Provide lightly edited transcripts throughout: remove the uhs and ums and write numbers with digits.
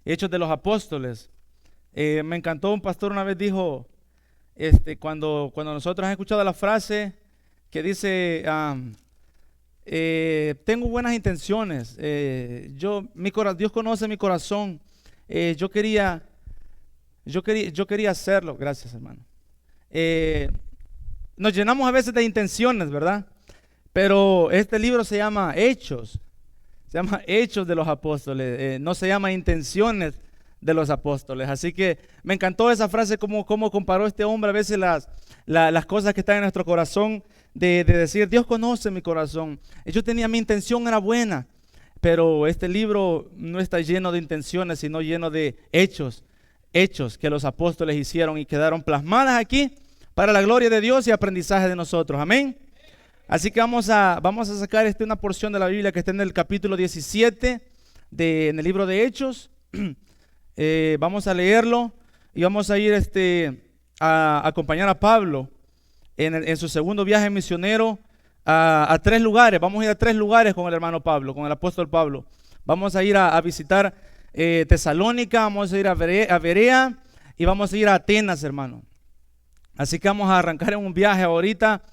Hechos de los Apóstoles. Me encantó, un pastor una vez dijo, cuando nosotros hemos escuchado la frase que dice, tengo buenas intenciones, Dios conoce mi corazón, yo quería hacerlo. Gracias, hermano. Nos llenamos a veces de intenciones, ¿verdad? Pero este libro se llama Hechos de los Apóstoles, no se llama Intenciones de los Apóstoles. Así que me encantó esa frase, como comparó este hombre a veces las cosas que están en nuestro corazón, de decir, Dios conoce mi corazón. Mi intención era buena, pero este libro no está lleno de intenciones, sino lleno de hechos que los apóstoles hicieron y quedaron plasmadas aquí para la gloria de Dios y aprendizaje de nosotros. Amén. Así que vamos a sacar una porción de la Biblia que está en el capítulo 17 en el libro de Hechos. Vamos a leerlo y vamos a ir a acompañar a Pablo en su segundo viaje misionero a 3 lugares. Vamos a ir a 3 lugares con el hermano Pablo, con el apóstol Pablo. Vamos a ir a visitar Tesalónica, vamos a ir a Berea y vamos a ir a Atenas, hermano. Así que vamos a arrancar en un viaje ahorita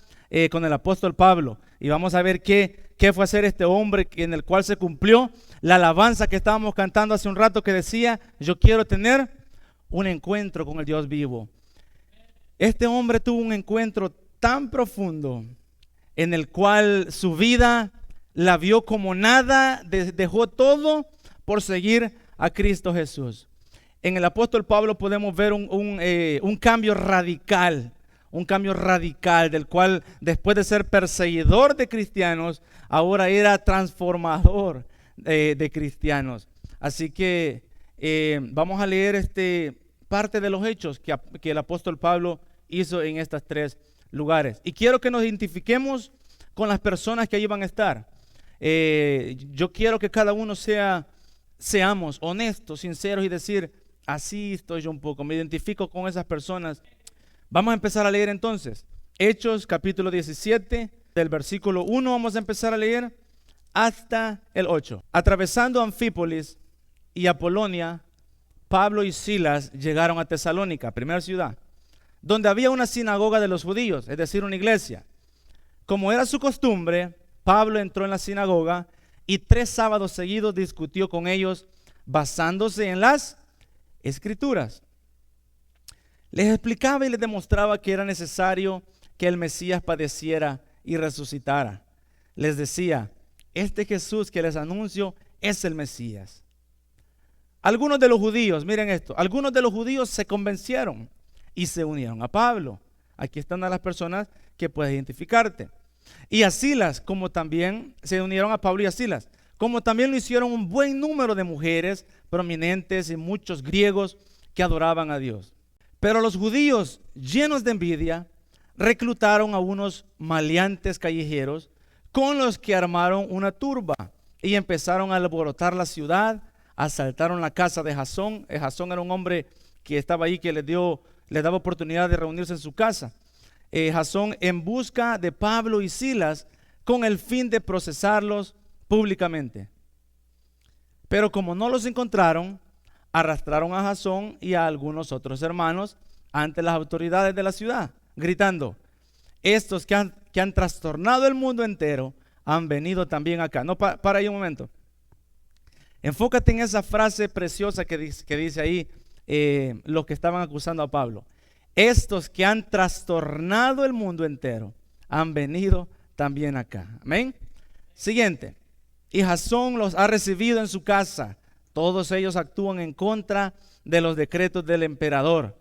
con el apóstol Pablo y vamos a ver qué fue hacer este hombre en el cual se cumplió la alabanza que estábamos cantando hace un rato, que decía, yo quiero tener un encuentro con el Dios vivo. Este hombre tuvo un encuentro tan profundo en el cual su vida la vio como nada, dejó todo por seguir a Cristo Jesús. En el apóstol Pablo podemos ver un cambio radical, del cual después de ser perseguidor de cristianos, ahora era transformador de cristianos. Así que vamos a leer parte de los hechos que el apóstol Pablo hizo en estos 3 lugares. Y quiero que nos identifiquemos con las personas que allí van a estar. Yo quiero que cada uno seamos honestos, sinceros y decir, así estoy yo un poco, me identifico con esas personas. Vamos a empezar a leer entonces. Hechos capítulo 17, del versículo 1 vamos a empezar a leer hasta el 8. Atravesando Anfípolis y Apolonia, Pablo y Silas llegaron a Tesalónica, primera ciudad, donde había una sinagoga de los judíos, es decir, una iglesia. Como era su costumbre, Pablo entró en la sinagoga y 3 sábados seguidos discutió con ellos basándose en las Escrituras. Les explicaba y les demostraba que era necesario que el Mesías padeciera y resucitara. Les decía, este Jesús que les anuncio es el Mesías. Algunos de los judíos, miren esto, algunos de los judíos se convencieron y se unieron a Pablo. Aquí están las personas que puedes identificarte. Y a Silas, como también se unieron a Pablo y a Silas, como también lo hicieron un buen número de mujeres prominentes y muchos griegos que adoraban a Dios. Pero los judíos, llenos de envidia, reclutaron a unos maleantes callejeros con los que armaron una turba y empezaron a alborotar la ciudad. Asaltaron la casa de Jasón. Jasón era un hombre que estaba ahí, que les daba oportunidad de reunirse en su casa. Jasón en busca de Pablo y Silas con el fin de procesarlos públicamente. Pero como no los encontraron, arrastraron a Jasón y a algunos otros hermanos ante las autoridades de la ciudad, gritando, estos que han trastornado el mundo entero han venido también acá. No, para ahí un momento. Enfócate en esa frase preciosa que dice ahí, los que estaban acusando a Pablo. Estos que han trastornado el mundo entero han venido también acá. Amén. Siguiente. Y Jasón los ha recibido en su casa. Todos ellos actúan en contra de los decretos del emperador,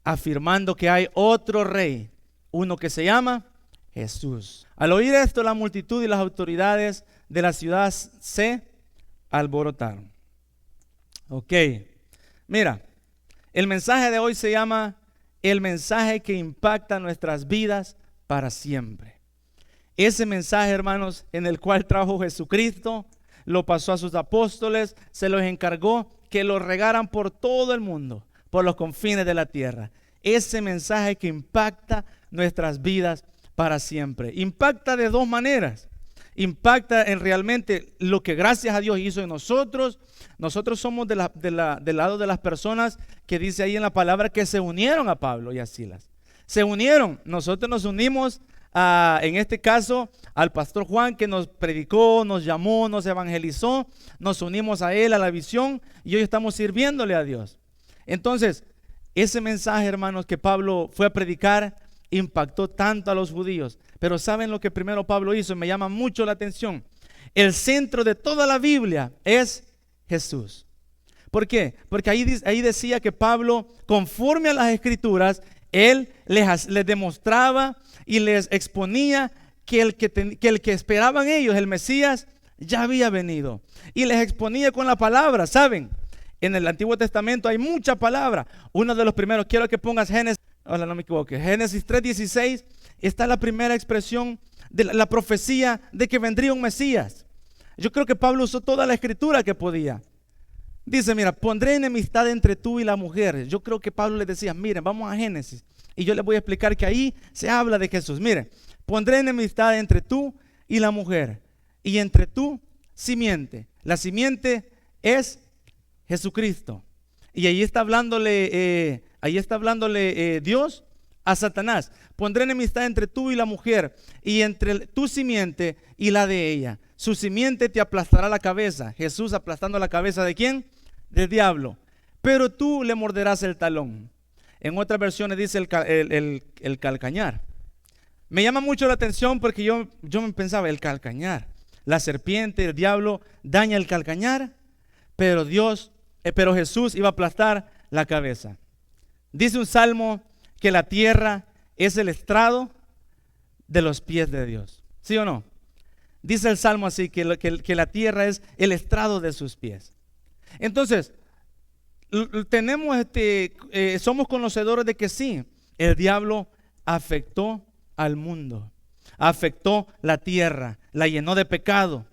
afirmando que hay otro rey, uno que se llama Jesús. Al oír esto, la multitud y las autoridades de la ciudad se alborotaron. Ok, mira, el mensaje de hoy se llama el mensaje que impacta nuestras vidas para siempre. Ese mensaje, hermanos, en el cual trajo Jesucristo, lo pasó a sus apóstoles, se los encargó que lo regaran por todo el mundo, por los confines de la tierra. Ese mensaje que impacta nuestras vidas para siempre. Impacta de 2 maneras. impacta en realmente lo que gracias a Dios hizo en nosotros. Nosotros somos del lado de las personas que dice ahí en la palabra que se unieron a Pablo y a Silas. Se unieron, nosotros nos unimos en este caso al pastor Juan, que nos predicó, nos llamó, nos evangelizó, nos unimos a él, a la visión, y hoy estamos sirviéndole a Dios. Entonces, ese mensaje, hermanos, que Pablo fue a predicar, impactó tanto a los judíos. Pero ¿saben lo que primero Pablo hizo? Me llama mucho la atención. El centro de toda la Biblia es Jesús. ¿Por qué? Porque ahí decía que Pablo, conforme a las Escrituras, él les demostraba y les exponía que el que esperaban ellos, el Mesías, ya había venido. Y les exponía con la palabra, ¿saben? En el Antiguo Testamento hay mucha palabra. Uno de los primeros, quiero que pongas Génesis, ojalá no me equivoque, Génesis 3:16, está la primera expresión de la profecía de que vendría un Mesías. Yo creo que Pablo usó toda la escritura que podía. Dice, mira, pondré enemistad entre tú y la mujer. Yo creo que Pablo les decía, miren, vamos a Génesis y yo les voy a explicar que ahí se habla de Jesús. Miren, pondré enemistad entre tú y la mujer y entre tu simiente. La simiente es Jesucristo. Y ahí está hablándole Dios a Satanás. Pondré enemistad entre tú y la mujer y entre tu simiente y la de ella. Su simiente te aplastará la cabeza. Jesús aplastando la cabeza ¿de quién? Del diablo. Pero tú le morderás el talón. En otras versiones dice el calcañar. Me llama mucho la atención porque yo me pensaba, el calcañar. La serpiente, el diablo daña el calcañar, pero Jesús iba a aplastar la cabeza. Dice un salmo que la tierra es el estrado de los pies de Dios. ¿Sí o no? Dice el salmo así, que la tierra es el estrado de sus pies. Entonces, somos conocedores de que sí, el diablo afectó al mundo, afectó la tierra, la llenó de pecado,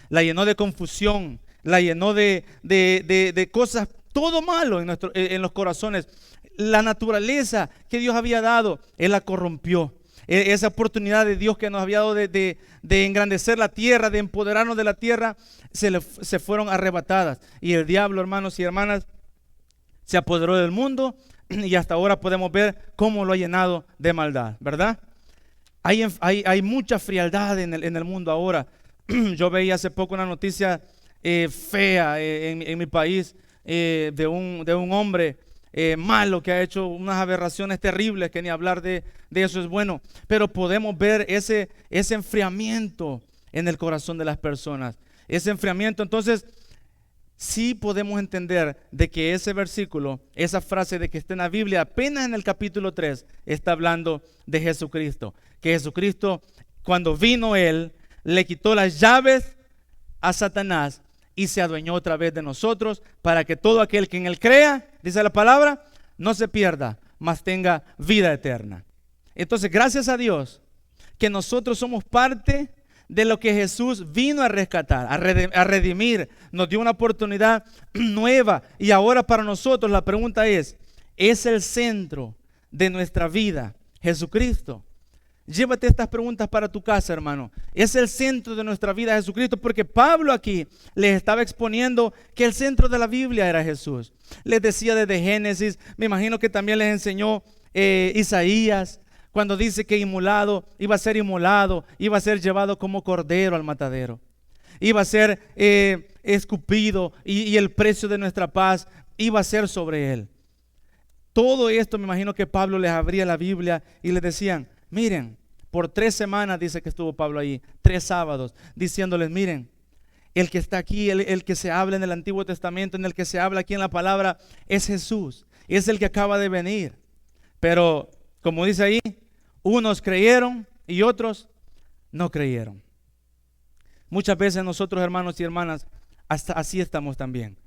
la llenó de confusión, la llenó de cosas, todo malo en los corazones. La naturaleza que Dios había dado, Él la corrompió. Esa oportunidad de Dios que nos había dado de engrandecer la tierra, de empoderarnos de la tierra, se fueron arrebatadas. Y el diablo, hermanos y hermanas, se apoderó del mundo y hasta ahora podemos ver cómo lo ha llenado de maldad, ¿verdad? Hay mucha frialdad en el mundo ahora. Yo veía hace poco una noticia fea en mi país de un hombre malo que ha hecho unas aberraciones terribles, que ni hablar de eso es bueno, pero podemos ver ese enfriamiento en el corazón de las personas, ese enfriamiento. Entonces sí podemos entender de que ese versículo, esa frase de que está en la Biblia, apenas en el capítulo 3, está hablando de Jesucristo, que Jesucristo, cuando vino Él, le quitó las llaves a Satanás y se adueñó otra vez de nosotros, para que todo aquel que en Él crea, dice la palabra, no se pierda, mas tenga vida eterna. Entonces, gracias a Dios que nosotros somos parte de lo que Jesús vino a rescatar, a redimir. Nos dio una oportunidad nueva y ahora para nosotros la pregunta ¿es el centro de nuestra vida Jesucristo? Llévate estas preguntas para tu casa, hermano. ¿Es el centro de nuestra vida Jesucristo? Porque Pablo aquí les estaba exponiendo que el centro de la Biblia era Jesús. Les decía desde Génesis, me imagino que también les enseñó Isaías, cuando dice que iba a ser inmolado, iba a ser llevado como cordero al matadero. Iba a ser escupido y el precio de nuestra paz iba a ser sobre él. Todo esto me imagino que Pablo les abría la Biblia y les decían, miren, por 3 semanas dice que estuvo Pablo ahí, 3 sábados, diciéndoles, miren, el que está aquí, el que se habla en el Antiguo Testamento, en el que se habla aquí en la palabra, es Jesús, es el que acaba de venir. Pero, como dice ahí, unos creyeron y otros no creyeron. Muchas veces nosotros, hermanos y hermanas, hasta así estamos también.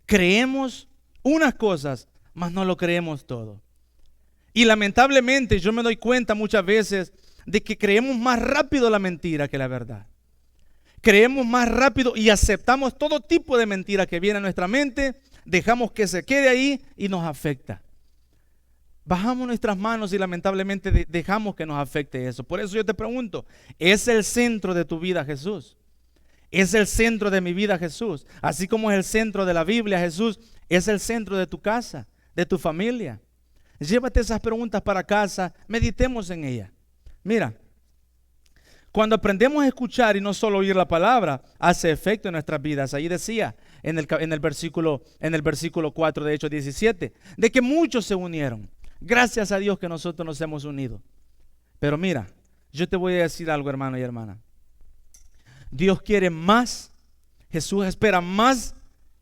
Creemos unas cosas, mas no lo creemos todo. Y lamentablemente yo me doy cuenta muchas veces de que creemos más rápido la mentira que la verdad. Creemos más rápido y aceptamos todo tipo de mentira que viene a nuestra mente, dejamos que se quede ahí y nos afecta. bajamos nuestras manos y lamentablemente dejamos que nos afecte eso. Por eso yo te pregunto, ¿es el centro de tu vida Jesús? ¿Es el centro de mi vida Jesús? Así como es el centro de la Biblia, Jesús es el centro de tu casa, de tu familia. Llévate esas preguntas para casa, meditemos en ellas. Mira, cuando aprendemos a escuchar y no solo oír la palabra, hace efecto en nuestras vidas. Ahí decía en el versículo 4 de Hechos 17, de que muchos se unieron. Gracias a Dios que nosotros nos hemos unido. Pero mira, yo te voy a decir algo, hermano y hermana. Dios quiere más, Jesús espera más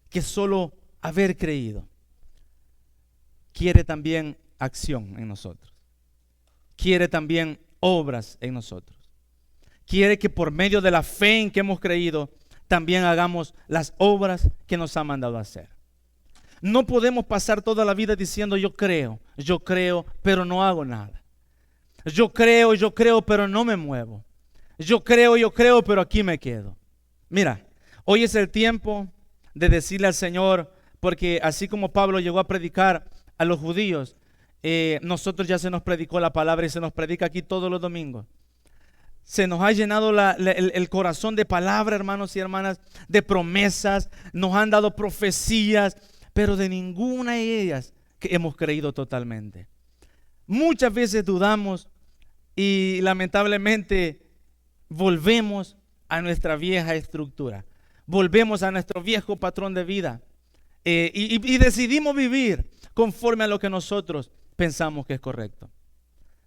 que solo haber creído. Quiere también acción en nosotros. Quiere también obras en nosotros. Quiere que por medio de la fe en que hemos creído, también hagamos las obras que nos ha mandado a hacer. No podemos pasar toda la vida diciendo yo creo, pero no hago nada. Yo creo, pero no me muevo. Yo creo, pero aquí me quedo. Mira, hoy es el tiempo de decirle al Señor, porque así como Pablo llegó a predicar a los judíos, nosotros ya se nos predicó la palabra y se nos predica aquí todos los domingos. Se nos ha llenado el corazón de palabra, hermanos y hermanas, de promesas, nos han dado profecías, pero de ninguna de ellas que hemos creído totalmente. Muchas veces dudamos y lamentablemente volvemos a nuestra vieja estructura, volvemos a nuestro viejo patrón de vida y decidimos vivir conforme a lo que nosotros pensamos que es correcto.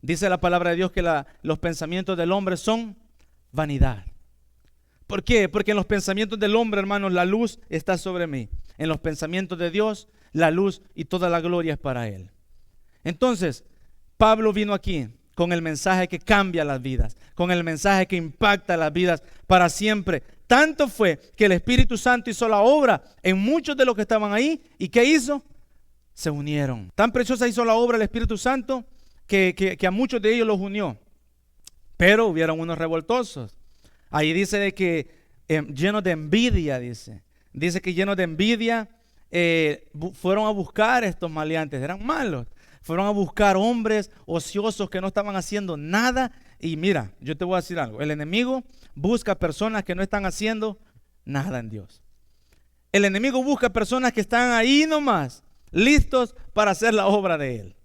Dice la palabra de Dios que los pensamientos del hombre son vanidad. ¿Por qué? Porque en los pensamientos del hombre, hermanos, la luz está sobre mí. En los pensamientos de Dios, la luz y toda la gloria es para Él. Entonces, Pablo vino aquí con el mensaje que cambia las vidas, con el mensaje que impacta las vidas para siempre. Tanto fue que el Espíritu Santo hizo la obra en muchos de los que estaban ahí. ¿Y qué hizo? Se unieron. Tan preciosa hizo la obra el Espíritu Santo que a muchos de ellos los unió. Pero hubieron unos revoltosos. Ahí dice de que llenos de envidia, dice que llenos de envidia fueron a buscar estos maleantes, eran malos. Fueron a buscar hombres ociosos que no estaban haciendo nada. Y mira, yo te voy a decir algo, el enemigo busca personas que no están haciendo nada en Dios. El enemigo busca personas que están ahí nomás, listos para hacer la obra de Él.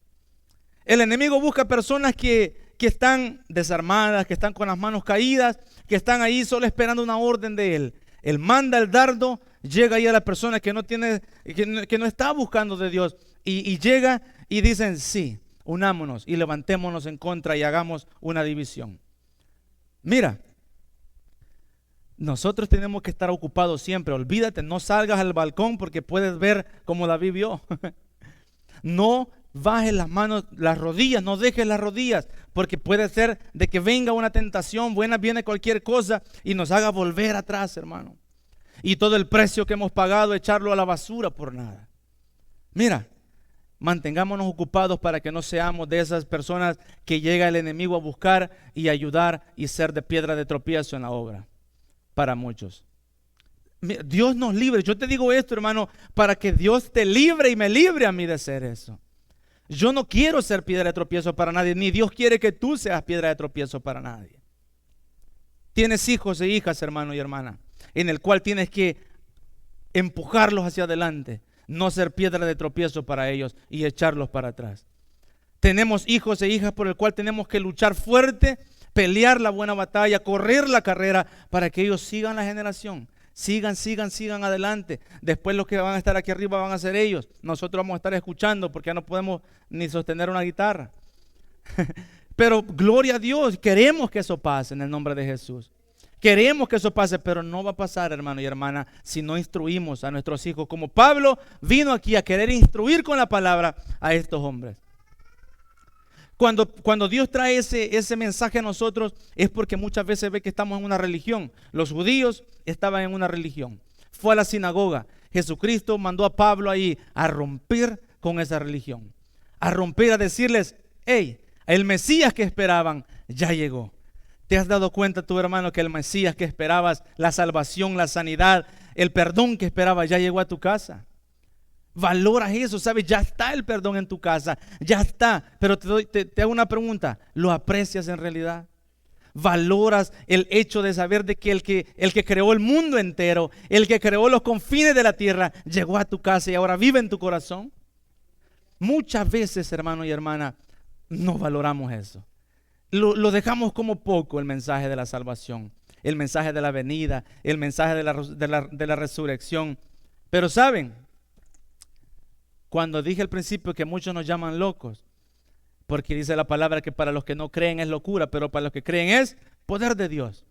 El enemigo busca personas que están desarmadas, que están con las manos caídas, que están ahí solo esperando una orden de Él. Él manda el dardo, llega ahí a la persona que no está buscando de Dios y llega y dicen sí, unámonos y levantémonos en contra y hagamos una división. Mira, nosotros tenemos que estar ocupados siempre. Olvídate, no salgas al balcón porque puedes ver como David vio. No bajes las manos, las rodillas, no dejes las rodillas, porque puede ser de que venga una tentación, viene cualquier cosa y nos haga volver atrás, hermano. Y todo el precio que hemos pagado, echarlo a la basura por nada. Mira, mantengámonos ocupados para que no seamos de esas personas que llega el enemigo a buscar y ayudar y ser de piedra de tropiezo en la obra para muchos. Dios nos libre. Yo te digo esto, hermano, para que Dios te libre y me libre a mí de ser eso. Yo no quiero ser piedra de tropiezo para nadie, ni Dios quiere que tú seas piedra de tropiezo para nadie. Tienes hijos e hijas, hermano y hermana, en el cual tienes que empujarlos hacia adelante, no ser piedra de tropiezo para ellos y echarlos para atrás. Tenemos hijos e hijas por el cual tenemos que luchar fuerte, pelear la buena batalla, correr la carrera para que ellos sigan la generación. Sigan adelante. Después los que van a estar aquí arriba van a ser ellos. Nosotros vamos a estar escuchando porque ya no podemos ni sostener una guitarra. Pero gloria a Dios, queremos que eso pase en el nombre de Jesús. Queremos que eso pase, pero no va a pasar, hermano y hermana, si no instruimos a nuestros hijos. Como Pablo vino aquí a querer instruir con la palabra a estos hombres. Cuando Dios trae ese mensaje a nosotros es porque muchas veces ve que estamos en una religión. Los judíos estaban en una religión. Fue a la sinagoga. Jesucristo mandó a Pablo ahí a romper con esa religión. A romper, a decirles, hey, el Mesías que esperaban ya llegó. ¿Te has dado cuenta tú, hermano, que el Mesías que esperabas, la salvación, la sanidad, el perdón que esperabas ya llegó a tu casa? Valoras eso, ¿sabes? Ya está el perdón en tu casa, ya está. Pero te hago una pregunta, ¿lo aprecias en realidad? ¿Valoras el hecho de saber de que el que creó el mundo entero, el que creó los confines de la tierra, llegó a tu casa y ahora vive en tu corazón? Muchas veces, hermano y hermana, no valoramos eso. Lo dejamos como poco, el mensaje de la salvación, el mensaje de la venida, el mensaje de la resurrección. Pero ¿saben? Cuando dije al principio que muchos nos llaman locos, porque dice la palabra que para los que no creen es locura, pero para los que creen es poder de Dios.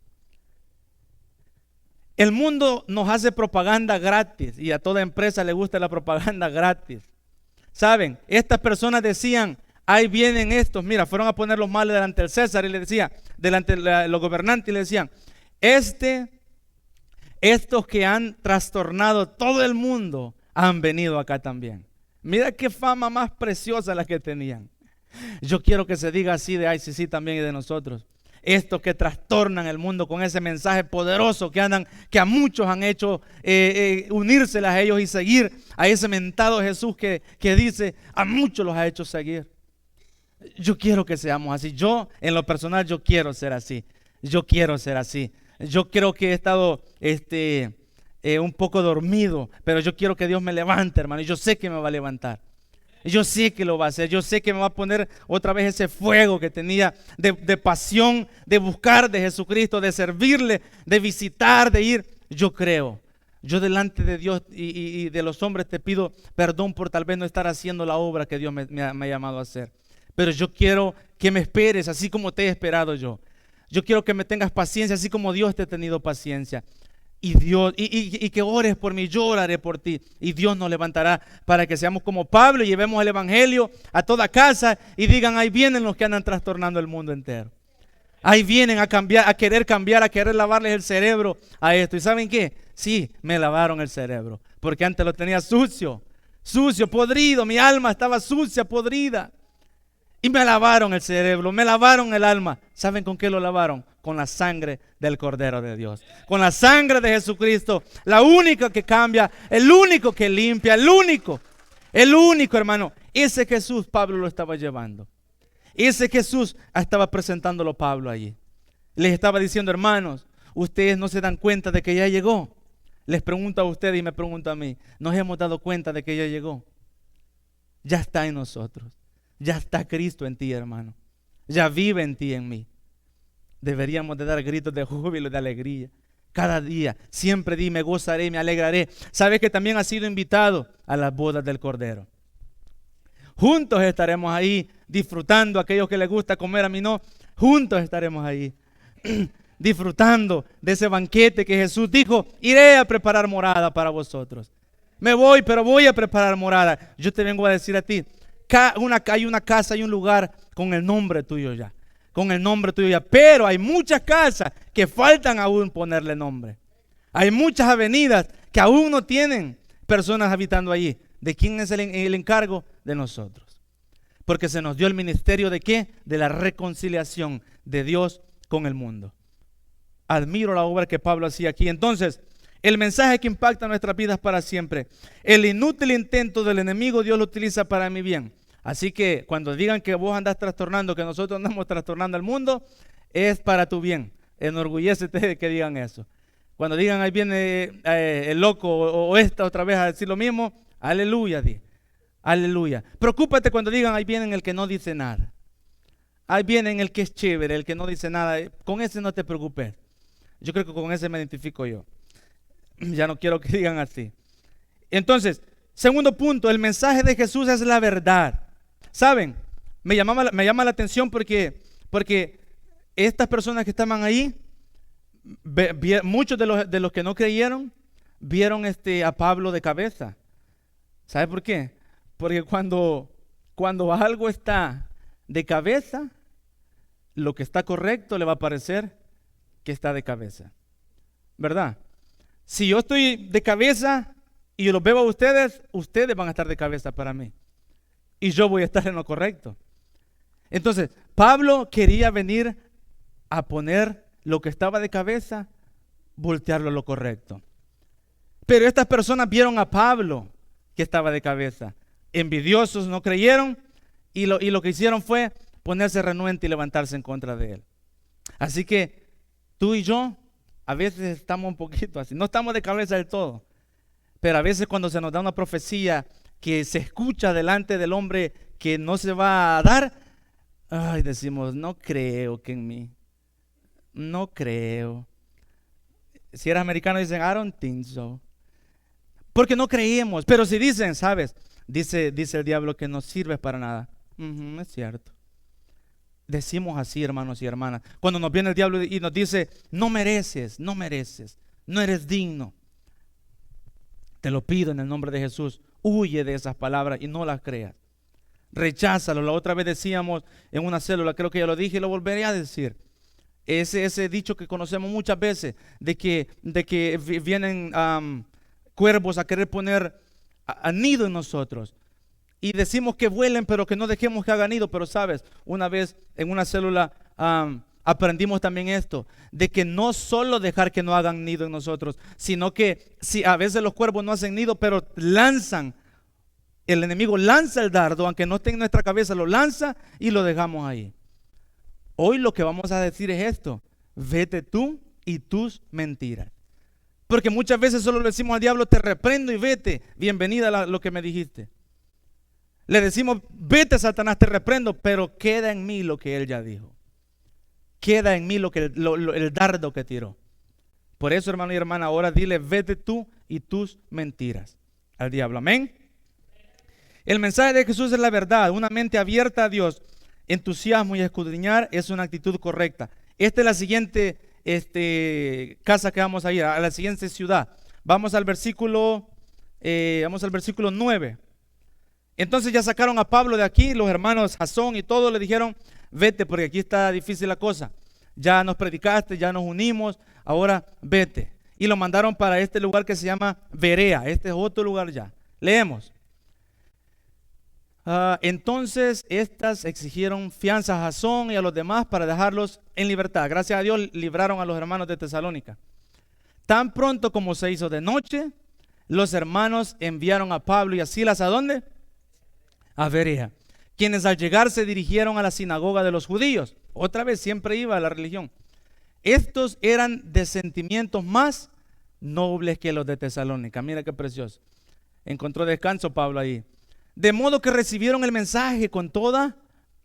El mundo nos hace propaganda gratis y a toda empresa le gusta la propaganda gratis. ¿Saben? Estas personas decían, ahí vienen estos, mira, fueron a poner los males delante del César y le decía, delante de los gobernantes y le decían, estos que han trastornado todo el mundo han venido acá también. Mira qué fama más preciosa la que tenían. Yo quiero que se diga así de ICC también y de nosotros. Estos que trastornan el mundo con ese mensaje poderoso que a muchos han hecho unírselas a ellos y seguir a ese mentado Jesús que dice, a muchos los ha hecho seguir. Yo quiero que seamos así. Yo, en lo personal, yo quiero ser así. Yo quiero ser así. Yo creo que he estado un poco dormido, pero yo quiero que Dios me levante, hermano. Y yo sé que me va a levantar. Yo sé que lo va a hacer, yo sé que me va a poner otra vez ese fuego que tenía de pasión, de buscar de Jesucristo, de servirle, de visitar, de ir. Yo creo, yo delante de Dios y de los hombres te pido perdón por tal vez no estar haciendo la obra que Dios me ha llamado a hacer. Pero yo quiero que me esperes así como te he esperado yo. Yo quiero que me tengas paciencia así como Dios te ha tenido paciencia. Y Dios, y que ores por mí, yo oraré por ti. Y Dios nos levantará para que seamos como Pablo y llevemos el evangelio a toda casa y digan, ahí vienen los que andan trastornando el mundo entero. Ahí vienen a cambiar, a querer lavarles el cerebro a esto. ¿Y saben qué? Sí, me lavaron el cerebro, porque antes lo tenía sucio, podrido, mi alma estaba sucia, podrida. Y me lavaron el cerebro, me lavaron el alma. ¿Saben con qué lo lavaron? Con la sangre del Cordero de Dios. Con la sangre de Jesucristo. La única que cambia, el único que limpia, el único, hermano. Ese Jesús Pablo lo estaba llevando. Ese Jesús estaba presentándolo Pablo allí. Les estaba diciendo, hermanos, ustedes no se dan cuenta de que ya llegó. Les pregunto a ustedes y me pregunto a mí. ¿Nos hemos dado cuenta de que ya llegó? Ya está en nosotros. Ya está Cristo en ti, hermano. Ya vive en ti y en mí. Deberíamos de dar gritos de júbilo y de alegría. Cada día, siempre me gozaré, me alegraré. Sabes que también has sido invitado a las bodas del Cordero. Juntos estaremos ahí disfrutando. Aquellos que les gusta comer, a mí no. Juntos estaremos ahí disfrutando de ese banquete que Jesús dijo, iré a preparar morada para vosotros. Me voy, pero voy a preparar morada. Yo te vengo a decir a ti, hay una casa, hay un lugar con el nombre tuyo ya. Con el nombre tuyo ya. Pero hay muchas casas que faltan aún ponerle nombre. Hay muchas avenidas que aún no tienen personas habitando allí. ¿De quién es el encargo? De nosotros. Porque se nos dio el ministerio ¿de qué? De la reconciliación de Dios con el mundo. Admiro la obra que Pablo hacía aquí. Entonces, el mensaje que impacta nuestras vidas para siempre. El inútil intento del enemigo Dios lo utiliza para mi bien. Así que cuando digan que vos andás trastornando, que nosotros andamos trastornando al mundo, es para tu bien. Enorgullécete de que digan eso. Cuando digan ahí viene el loco o esta otra vez a decir lo mismo, aleluya, di. Aleluya. Preocúpate cuando digan ahí viene el que no dice nada. Ahí viene el que es chévere, el que no dice nada. Con ese no te preocupes. Yo creo que con ese me identifico yo. Ya no quiero que digan así. Entonces, segundo punto, el mensaje de Jesús es la verdad. ¿Saben? Me llama la atención porque estas personas que estaban ahí, muchos de los que no creyeron, vieron a Pablo de cabeza. ¿Sabe por qué? Porque cuando algo está de cabeza, lo que está correcto le va a parecer que está de cabeza. ¿Verdad? Si yo estoy de cabeza y los veo a ustedes van a estar de cabeza para mí. Y yo voy a estar en lo correcto. Entonces, Pablo quería venir a poner lo que estaba de cabeza, voltearlo a lo correcto. Pero estas personas vieron a Pablo que estaba de cabeza. Envidiosos no creyeron y lo que hicieron fue ponerse renuente y levantarse en contra de él. Así que tú y yo a veces estamos un poquito así, no estamos de cabeza del todo, pero a veces cuando se nos da una profecía que se escucha delante del hombre que no se va a dar, ay, decimos, no creo que en mí, no creo. Si eres americano dicen, I don't think so. Porque no creíamos. Pero si dicen, ¿sabes? Dice el diablo que no sirves para nada. Es cierto. Decimos así, hermanos y hermanas. Cuando nos viene el diablo y nos dice, no mereces, no eres digno. Te lo pido en el nombre de Jesús. Huye de esas palabras y no las creas. Recházalo. La otra vez decíamos en una célula, creo que ya lo dije y lo volveré a decir. Ese dicho que conocemos muchas veces, de que vienen cuervos a querer poner a nido en nosotros. Y decimos que vuelen, pero que no dejemos que hagan nido. Pero sabes, una vez en una célula aprendimos también esto, de que no solo dejar que no hagan nido en nosotros, sino que si a veces los cuervos no hacen nido, pero lanzan, el enemigo lanza el dardo, aunque no esté en nuestra cabeza, lo lanza y lo dejamos ahí. Hoy lo que vamos a decir es esto: vete tú y tus mentiras. Porque muchas veces solo le decimos al diablo, te reprendo y vete, bienvenida a lo que me dijiste. Le decimos, vete Satanás, te reprendo, pero queda en mí lo que él ya dijo. Queda en mí el dardo que tiró. Por eso, hermano y hermana, ahora dile, vete tú y tus mentiras al diablo. Amén. El mensaje de Jesús es la verdad. Una mente abierta a Dios, entusiasmo y escudriñar es una actitud correcta. Esta es la siguiente casa que vamos a ir, a la siguiente ciudad. Vamos al versículo 9. Entonces ya sacaron a Pablo de aquí, los hermanos Jasón y todos le dijeron, vete porque aquí está difícil la cosa. Ya nos predicaste, ya nos unimos, ahora vete. Y lo mandaron para este lugar que se llama Berea. Este es otro lugar ya. Leemos. Entonces estas exigieron fianza a Jasón y a los demás para dejarlos en libertad. Gracias a Dios libraron a los hermanos de Tesalónica. Tan pronto como se hizo de noche, los hermanos enviaron a Pablo y a Silas, ¿a dónde? A Berea, quienes al llegar se dirigieron a la sinagoga de los judíos. Otra vez, siempre iba a la religión. Estos eran de sentimientos más nobles que los de Tesalónica. Mira qué precioso. Encontró descanso Pablo ahí. De modo que recibieron el mensaje con toda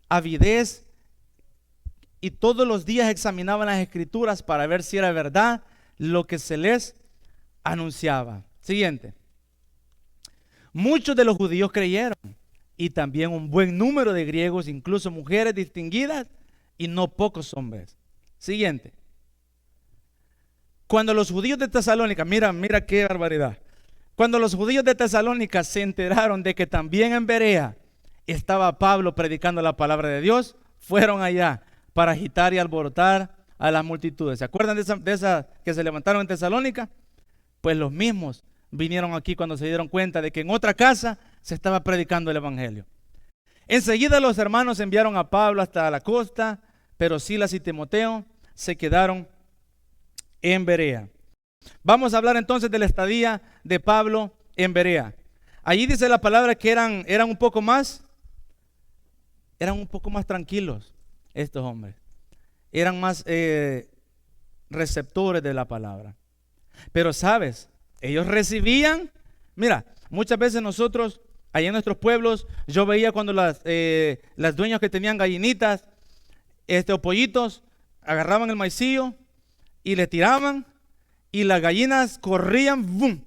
avidez y todos los días examinaban las escrituras para ver si era verdad lo que se les anunciaba. Siguiente. Muchos de los judíos creyeron y también un buen número de griegos, incluso mujeres distinguidas y no pocos hombres. Siguiente. Cuando los judíos de Tesalónica, mira qué barbaridad. Cuando los judíos de Tesalónica se enteraron de que también en Berea estaba Pablo predicando la palabra de Dios, fueron allá para agitar y alborotar a las multitudes. ¿Se acuerdan de esa que se levantaron en Tesalónica? Pues los mismos vinieron aquí cuando se dieron cuenta de que en otra casa se estaba predicando el evangelio. Enseguida los hermanos enviaron a Pablo hasta la costa, pero Silas y Timoteo se quedaron en Berea. Vamos a hablar entonces de la estadía de Pablo en Berea. Allí dice la palabra que eran un poco más tranquilos estos hombres. Eran más receptores de la palabra. Pero sabes, ellos recibían. Mira, muchas veces nosotros, allá en nuestros pueblos, yo veía cuando las dueñas que tenían gallinitas o pollitos, agarraban el maicillo y le tiraban y las gallinas corrían, ¡bum!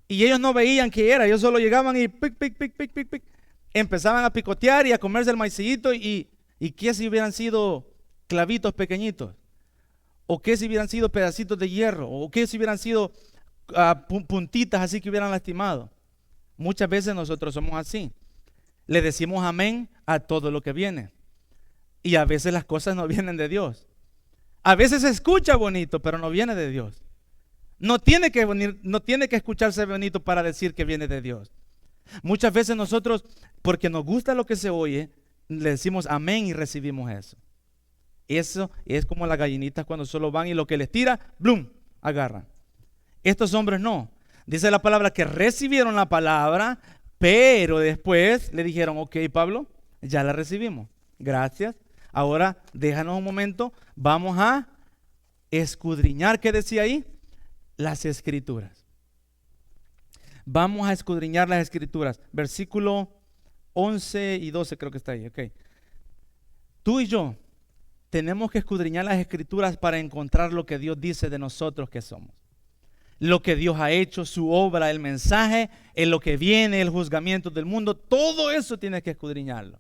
Y ellos no veían qué era, ellos solo llegaban y pic, pic, pic, pic, pic, pic, empezaban a picotear y a comerse el maicillito y qué si hubieran sido clavitos pequeñitos, o qué si hubieran sido pedacitos de hierro, o qué si hubieran sido puntitas así que hubieran lastimado. Muchas veces nosotros somos así, le decimos amén a todo lo que viene y a veces las cosas no vienen de Dios. A veces se escucha bonito, pero no viene de Dios. No tiene que escucharse bonito para decir que viene de Dios. Muchas veces nosotros, porque nos gusta lo que se oye, le decimos amén y recibimos eso. Eso es como las gallinitas cuando solo van y lo que les tira, ¡blum!, agarran. Estos hombres no. Dice la palabra que recibieron la palabra Pero después le dijeron, ok, Pablo, ya la recibimos. Gracias. Ahora déjanos un momento. Vamos a escudriñar, ¿qué decía ahí? Las Escrituras. Vamos a escudriñar las Escrituras. Versículo 11 y 12 creo que está ahí. Ok. Tú y yo tenemos que escudriñar las Escrituras para encontrar lo que Dios dice de nosotros que somos. Lo que Dios ha hecho, su obra, el mensaje, en lo que viene, el juzgamiento del mundo. Todo eso tienes que escudriñarlo.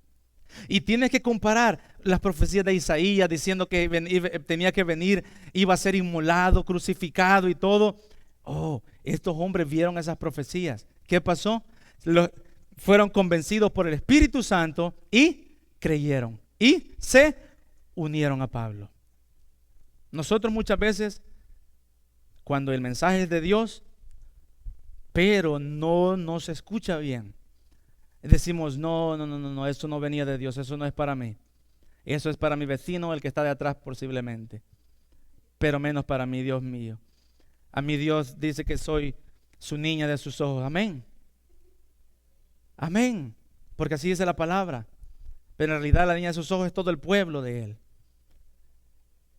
Y tienes que comparar las profecías de Isaías diciendo que tenía que venir, iba a ser inmolado, crucificado y todo. Oh, estos hombres vieron esas profecías. ¿Qué pasó? Fueron convencidos por el Espíritu Santo y creyeron. Y se unieron a Pablo. Nosotros muchas veces, cuando el mensaje es de Dios, pero no nos escucha bien, decimos, no, eso no venía de Dios, eso no es para mí. Eso es para mi vecino, el que está de atrás posiblemente, pero menos para mí, Dios mío. A mí Dios dice que soy su niña de sus ojos. Amén. Amén. Porque así dice la palabra. Pero en realidad la niña de sus ojos es todo el pueblo de Él.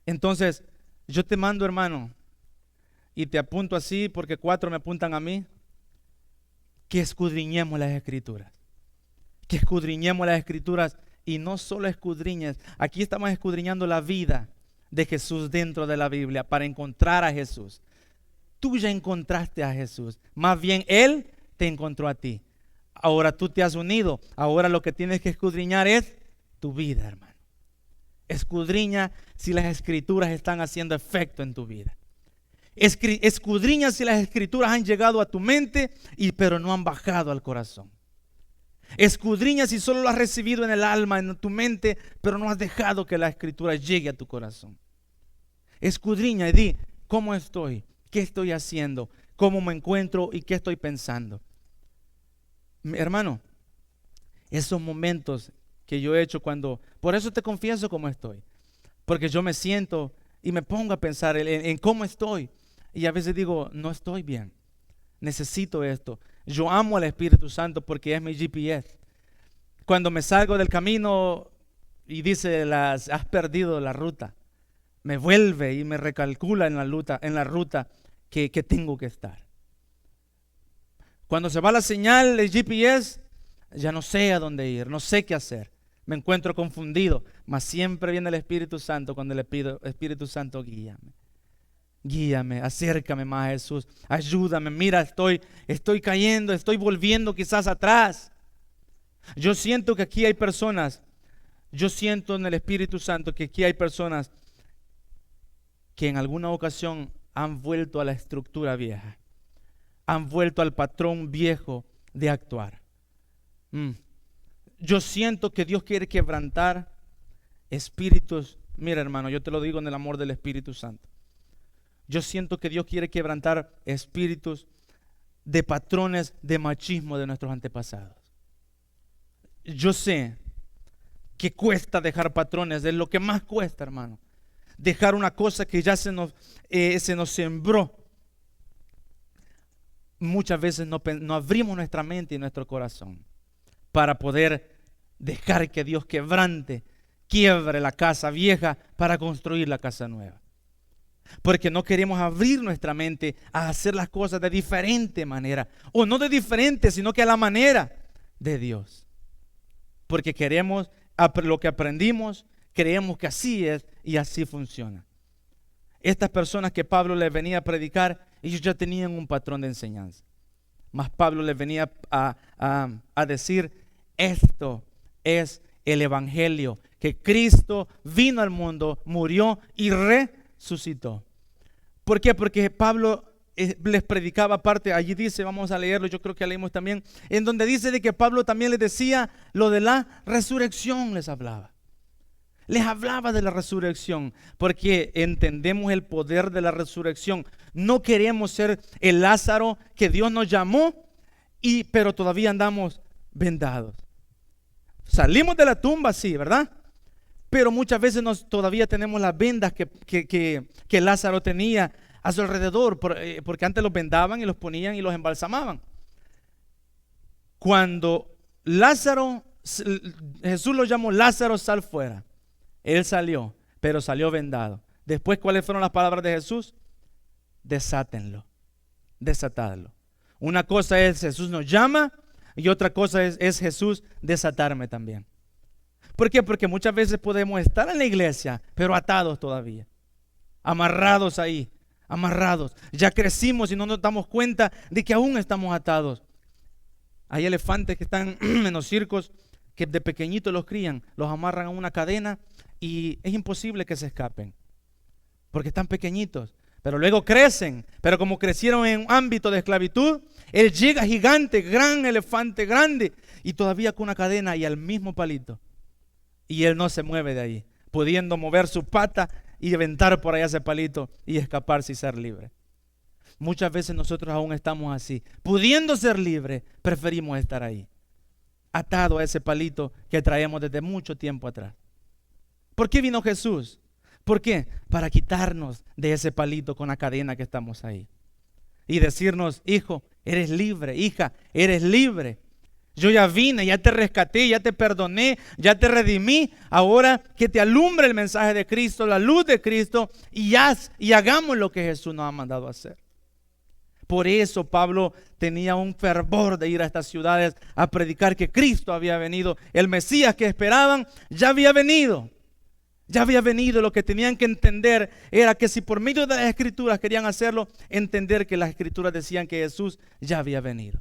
Entonces, yo te mando, hermano, y te apunto así porque 4 me apuntan a mí, que escudriñemos las Escrituras. Que escudriñemos las Escrituras y no solo escudriñes. Aquí estamos escudriñando la vida de Jesús dentro de la Biblia para encontrar a Jesús. Tú ya encontraste a Jesús. Más bien Él te encontró a ti. Ahora tú te has unido. Ahora lo que tienes que escudriñar es tu vida, hermano. Escudriña si las Escrituras están haciendo efecto en tu vida. Escudriña si las Escrituras han llegado a tu mente pero no han bajado al corazón. Escudriña si solo lo has recibido en el alma, en tu mente, pero no has dejado que la Escritura llegue a tu corazón. Escudriña y di, ¿cómo estoy? ¿Qué estoy haciendo? ¿Cómo me encuentro? ¿Y qué estoy pensando? Hermano, esos momentos que yo he hecho por eso te confieso cómo estoy. Porque yo me siento y me pongo a pensar en cómo estoy. Y a veces digo, no estoy bien. Necesito esto. Yo amo al Espíritu Santo porque es mi GPS. Cuando me salgo del camino y dice, has perdido la ruta, me vuelve y me recalcula en la ruta que tengo que estar. Cuando se va la señal del GPS, ya no sé a dónde ir, no sé qué hacer. Me encuentro confundido, mas siempre viene el Espíritu Santo cuando le pido, Espíritu Santo, guíame. Guíame, acércame más a Jesús, ayúdame, mira, estoy cayendo, estoy volviendo quizás atrás. Yo siento que aquí hay personas, yo siento en el Espíritu Santo que aquí hay personas que en alguna ocasión han vuelto a la estructura vieja, han vuelto al patrón viejo de actuar. Yo siento que Dios quiere quebrantar espíritus. Mira, hermano, yo te lo digo en el amor del Espíritu Santo. Yo siento que Dios quiere quebrantar espíritus de patrones de machismo de nuestros antepasados. Yo sé que cuesta dejar patrones, es lo que más cuesta, hermano. Dejar una cosa que ya se nos sembró. Muchas veces no abrimos nuestra mente y nuestro corazón para poder dejar que Dios quiebre la casa vieja para construir la casa nueva. Porque no queremos abrir nuestra mente a hacer las cosas de diferente manera. O no de diferente, sino que a la manera de Dios. Porque queremos lo que aprendimos, creemos que así es y así funciona. Estas personas que Pablo les venía a predicar, ellos ya tenían un patrón de enseñanza. Mas Pablo les venía a decir, esto es el Evangelio, que Cristo vino al mundo, murió y resucitó. ¿Por qué? Porque Pablo les predicaba aparte, allí dice, vamos a leerlo, yo creo que leímos también, en donde dice de que Pablo también les decía lo de la resurrección, les hablaba de la resurrección, porque entendemos el poder de la resurrección. No queremos ser el Lázaro que Dios nos llamó, pero todavía andamos vendados. Salimos de la tumba, sí, ¿verdad? Pero muchas veces todavía tenemos las vendas que Lázaro tenía a su alrededor, porque antes los vendaban y los ponían y los embalsamaban. Cuando Jesús lo llamó: Lázaro, sal fuera. Él salió, pero salió vendado. Después, ¿cuáles fueron las palabras de Jesús? Desátenlo, desatadlo. Una cosa es Jesús nos llama y otra cosa es Jesús desatarme también. ¿Por qué? Porque muchas veces podemos estar en la iglesia, pero atados todavía, amarrados ahí, amarrados. Ya crecimos y no nos damos cuenta de que aún estamos atados. Hay elefantes que están en los circos, que de pequeñitos los crían, los amarran a una cadena y es imposible que se escapen, porque están pequeñitos. Pero luego crecen, pero como crecieron en un ámbito de esclavitud, él llega gigante, gran elefante grande, y todavía con una cadena y al mismo palito. Y él no se mueve de ahí, pudiendo mover su pata y aventar por allá ese palito y escaparse y ser libre. Muchas veces nosotros aún estamos así, pudiendo ser libres, preferimos estar ahí, atado a ese palito que traemos desde mucho tiempo atrás. ¿Por qué vino Jesús? ¿Por qué? Para quitarnos de ese palito con la cadena que estamos ahí y decirnos: hijo, eres libre, hija, eres libre. Yo ya vine, ya te rescaté, ya te perdoné, ya te redimí. Ahora que te alumbre el mensaje de Cristo, la luz de Cristo, y hagamos lo que Jesús nos ha mandado a hacer. Por eso Pablo tenía un fervor de ir a estas ciudades a predicar que Cristo había venido. El Mesías que esperaban ya había venido. Ya había venido. Lo que tenían que entender era que si por medio de las Escrituras querían hacerlo, entender que las Escrituras decían que Jesús ya había venido.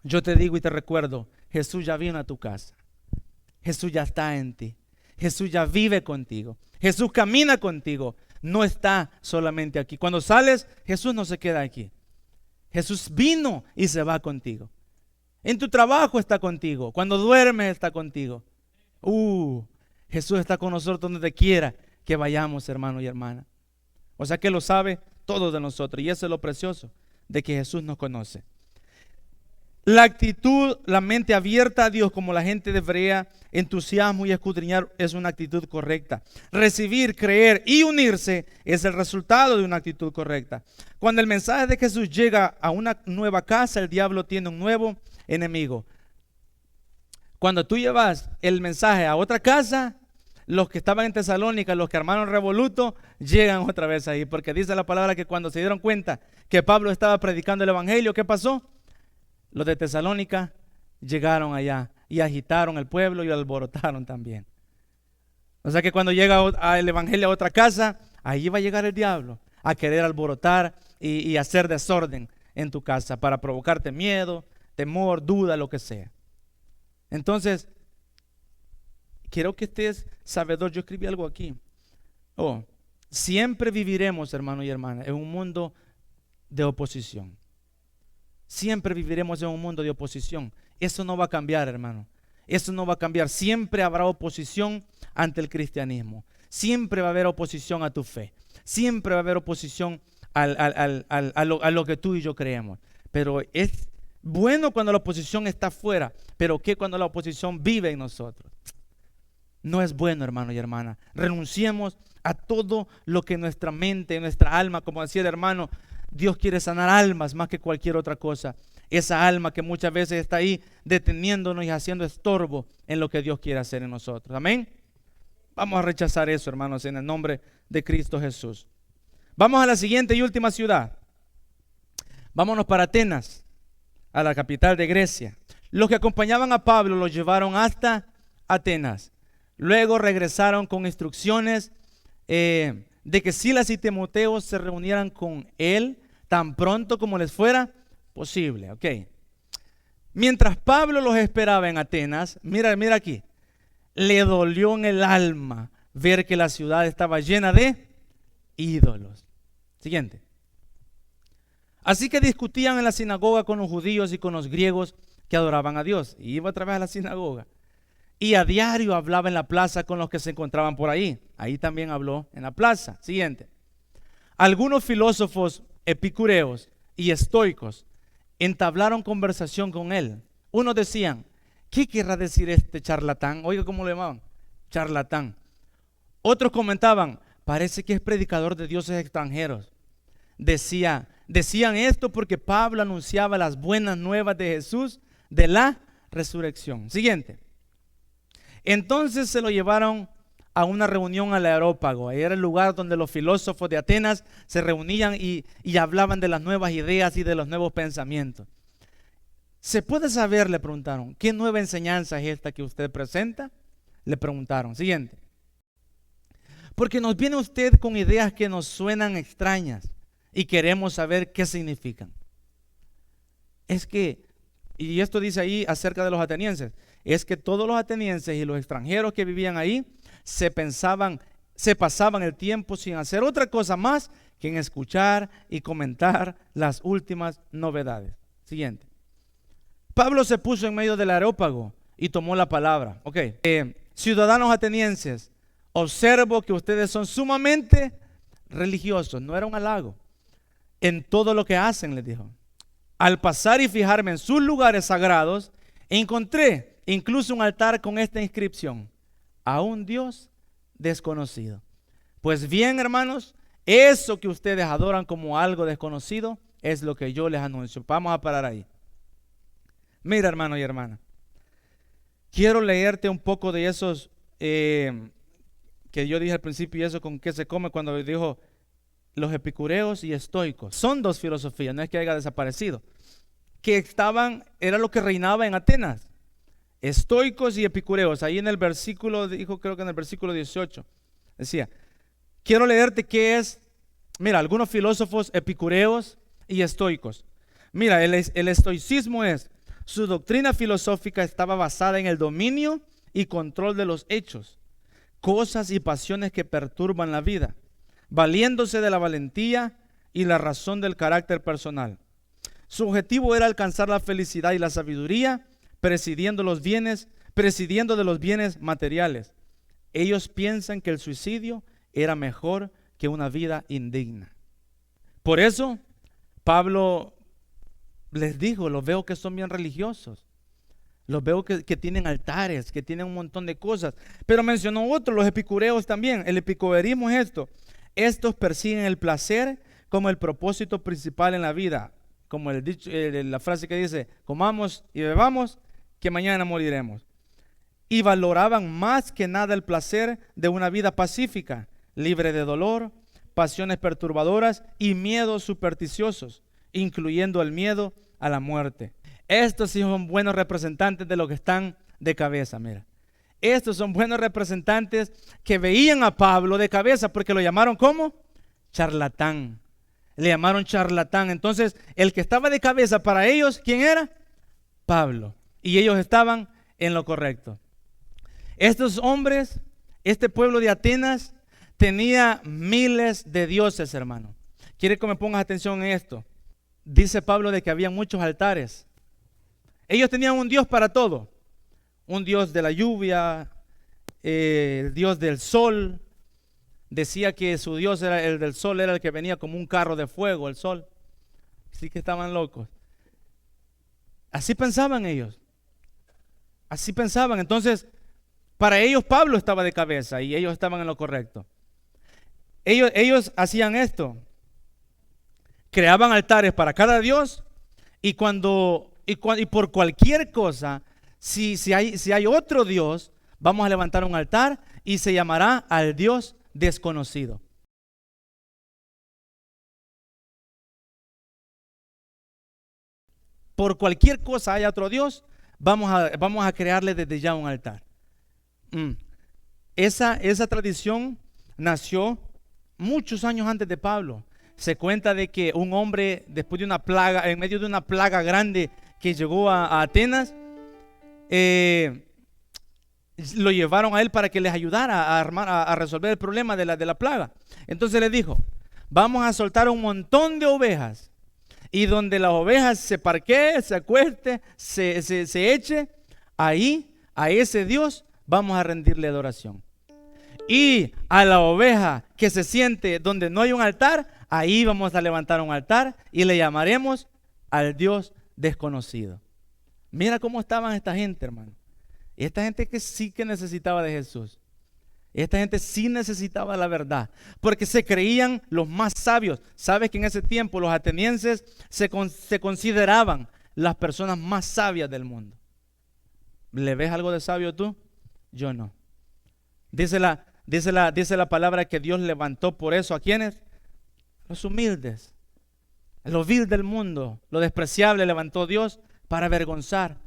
Yo te digo y te recuerdo: Jesús ya vino a tu casa. Jesús ya está en ti. Jesús ya vive contigo. Jesús camina contigo. No está solamente aquí. Cuando sales, Jesús no se queda aquí. Jesús vino y se va contigo. En tu trabajo está contigo. Cuando duermes está contigo. Jesús está con nosotros donde quiera que vayamos, hermano y hermana. O sea que lo sabe todo de nosotros. Y eso es lo precioso de que Jesús nos conoce. La actitud, la mente abierta a Dios, como la gente de Berea, entusiasmo y escudriñar, es una actitud correcta. Recibir, creer y unirse es el resultado de una actitud correcta. Cuando el mensaje de Jesús llega a una nueva casa, el diablo tiene un nuevo enemigo. Cuando tú llevas el mensaje a otra casa, los que estaban en Tesalónica, los que armaron revoluto, llegan otra vez ahí, porque dice la palabra que cuando se dieron cuenta que Pablo estaba predicando el evangelio, ¿qué pasó? Los de Tesalónica llegaron allá y agitaron el pueblo y lo alborotaron también. O sea que cuando llega el evangelio a otra casa, ahí va a llegar el diablo a querer alborotar y hacer desorden en tu casa para provocarte miedo, temor, duda, lo que sea. Entonces, quiero que estés sabedor. Yo escribí algo aquí. Siempre viviremos, hermano y hermana, en un mundo de oposición. Siempre viviremos en un mundo de oposición. Eso no va a cambiar, hermano. Eso no va a cambiar. Siempre habrá oposición ante el cristianismo. Siempre va a haber oposición a tu fe. Siempre va a haber oposición a lo que tú y yo creemos. Pero es bueno cuando la oposición está afuera. Pero ¿qué cuando la oposición vive en nosotros? No es bueno, hermano y hermana. Renunciemos a todo lo que nuestra mente, nuestra alma, como decía el hermano, Dios quiere sanar almas más que cualquier otra cosa. Esa alma que muchas veces está ahí deteniéndonos y haciendo estorbo en lo que Dios quiere hacer en nosotros. Amén. Vamos a rechazar eso, hermanos, en el nombre de Cristo Jesús. Vamos a la siguiente y última ciudad. Vámonos para Atenas, a la capital de Grecia. Los que acompañaban a Pablo lo llevaron hasta Atenas. Luego regresaron con instrucciones de que Silas y Timoteo se reunieran con él tan pronto como les fuera posible. Mientras Pablo los esperaba en Atenas, mira aquí, le dolió en el alma ver que la ciudad estaba llena de ídolos. Siguiente. Así que discutían en la sinagoga con los judíos y con los griegos que adoraban a Dios. Y iba otra vez a la sinagoga. Y a diario hablaba en la plaza con los que se encontraban por ahí. Ahí también habló en la plaza. Siguiente. Algunos filósofos epicureos y estoicos entablaron conversación con él. Unos decían: ¿qué querrá decir este charlatán? Oiga, ¿cómo lo llamaban? Charlatán. Otros comentaban: parece que es predicador de dioses extranjeros. Decía: Decían esto porque Pablo anunciaba las buenas nuevas de Jesús, de la resurrección. Siguiente. Entonces se lo llevaron a una reunión al Areópago. Ahí era el lugar donde los filósofos de Atenas se reunían y hablaban de las nuevas ideas y de los nuevos pensamientos. ¿Se puede saber, le preguntaron, qué nueva enseñanza es esta que usted presenta? Le preguntaron. Siguiente. Porque nos viene usted con ideas que nos suenan extrañas y queremos saber qué significan. Es que, y esto dice ahí acerca de los atenienses, es que todos los atenienses y los extranjeros que vivían ahí se pasaban el tiempo sin hacer otra cosa más que en escuchar y comentar las últimas novedades. Siguiente. Pablo se puso en medio del Areópago y tomó la palabra. Ciudadanos atenienses, observo que ustedes son sumamente religiosos. No era un halago. En todo lo que hacen, les dijo. Al pasar y fijarme en sus lugares sagrados, encontré incluso un altar con esta inscripción: a un Dios desconocido. Pues bien, hermanos, eso que ustedes adoran como algo desconocido es lo que yo les anuncio. Vamos a parar ahí. Mira, hermano y hermana, quiero leerte un poco de esos que yo dije al principio, y eso con qué se come, cuando dijo los epicureos y estoicos. Son dos filosofías, no es que haya desaparecido, que era lo que reinaba en Atenas. Estoicos y epicureos. Ahí en el versículo, dijo, creo que en el versículo 18, decía, quiero leerte qué es. Mira, algunos filósofos epicureos y estoicos. Mira, el estoicismo es: su doctrina filosófica estaba basada en el dominio y control de los hechos, cosas y pasiones que perturban la vida, valiéndose de la valentía y la razón del carácter personal. Su objetivo era alcanzar la felicidad y la sabiduría, presidiendo de los bienes materiales. Ellos piensan que el suicidio era mejor que una vida indigna. Por eso Pablo les dijo, los veo que son bien religiosos, los veo que tienen altares, que tienen un montón de cosas. Pero mencionó otro, los epicureos también. El epicureísmo es esto: estos persiguen el placer como el propósito principal en la vida, como la frase que dice, comamos y bebamos, que mañana moriremos. Y valoraban más que nada el placer de una vida pacífica, libre de dolor, pasiones perturbadoras y miedos supersticiosos, incluyendo el miedo a la muerte. Estos sí son buenos representantes de los que están de cabeza. Mira, estos son buenos representantes que veían a Pablo de cabeza, porque lo llamaron ¿cómo? Charlatán. Le llamaron charlatán. Entonces, el que estaba de cabeza para ellos, ¿quién era? Pablo. Y ellos estaban en lo correcto. Estos hombres, este pueblo de Atenas, tenía miles de dioses, hermano. Quiere que me pongas atención en esto. Dice Pablo de que había muchos altares. Ellos tenían un Dios para todo. Un Dios de la lluvia, el Dios del sol. Decía que su Dios era el del sol, era el que venía como un carro de fuego, el sol. Así que estaban locos. Así pensaban ellos. Así pensaban. Entonces, para ellos Pablo estaba de cabeza y ellos estaban en lo correcto. Ellos hacían esto. Creaban altares para cada dios, y por cualquier cosa, si hay otro Dios, vamos a levantar un altar y se llamará al Dios desconocido. Por cualquier cosa haya otro Dios, vamos a crearle desde ya un altar. Esa tradición nació muchos años antes de Pablo. Se cuenta de que un hombre, después de una plaga, en medio de una plaga grande que llegó a Atenas, lo llevaron a él para que les ayudara a resolver el problema de la plaga. Entonces le dijo: vamos a soltar un montón de ovejas, y donde las ovejas se parquee, se acueste, se eche, ahí a ese Dios vamos a rendirle adoración. Y a la oveja que se siente donde no hay un altar, ahí vamos a levantar un altar y le llamaremos al Dios desconocido. Mira cómo estaban esta gente, hermano. Y esta gente que sí que necesitaba de Jesús. Esta gente sí necesitaba la verdad, porque se creían los más sabios. Sabes que en ese tiempo los atenienses se consideraban las personas más sabias del mundo. ¿Le ves algo de sabio tú? Yo no. Dice la palabra que Dios levantó por eso, ¿a quiénes? Los humildes, los vil del mundo, lo despreciable levantó Dios para avergonzar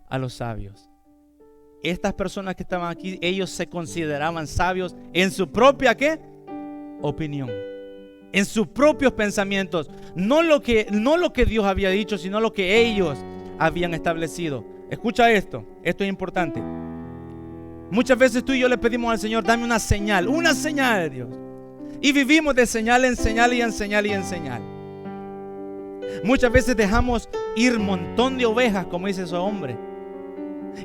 a los sabios. Estas personas que estaban aquí, ellos se consideraban sabios en su propia, ¿qué? Opinión, en sus propios pensamientos, no lo que Dios había dicho, sino lo que ellos habían establecido. Escucha esto es importante. Muchas veces tú y yo le pedimos al Señor, dame una señal, Dios. Y vivimos de señal en señal y en señal y en señal. Muchas veces dejamos ir un montón de ovejas, como dice ese hombre.